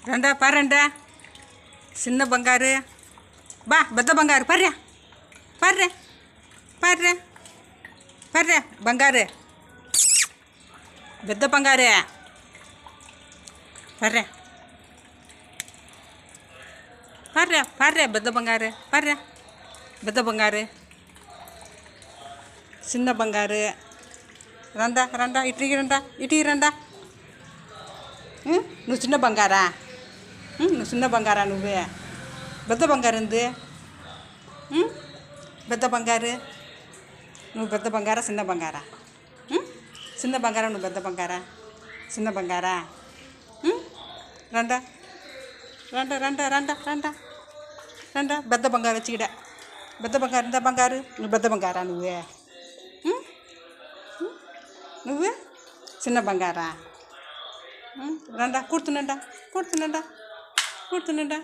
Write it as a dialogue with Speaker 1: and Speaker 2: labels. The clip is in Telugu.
Speaker 1: రండా పారండా చిన్న బంగారు బా పెద్ద బంగారు పర్రా పర్రే పర్రే పర్రే బంగారు పెద్ద బంగారే పర్రే పర్రే పర్రే పెద్ద బంగారు పర్రే పెద్ద బంగారు చిన్న బంగారు రండా రండా ఇటుకి రండా నువ్వు చిన్న బంగారా నువ్వు చిన్న బంగారా నువ్వే పెద్ద బంగారు ఉంది పెద్ద బంగారు నువ్వు పెద్ద బంగారా చిన్న బంగారా చిన్న బంగారా నువ్వు పెద్ద బంగారా చిన్న బంగారా రండా రండా రండా రండా రండా రండా పెద్ద బంగారు చీడ పెద్ద బంగారు ఇంత బంగారు నువ్వు పెద్ద బంగారా నువ్వే నువ్వే చిన్న బంగారా రండా కూర్చునండా కూర్చునండా కూర్చునండా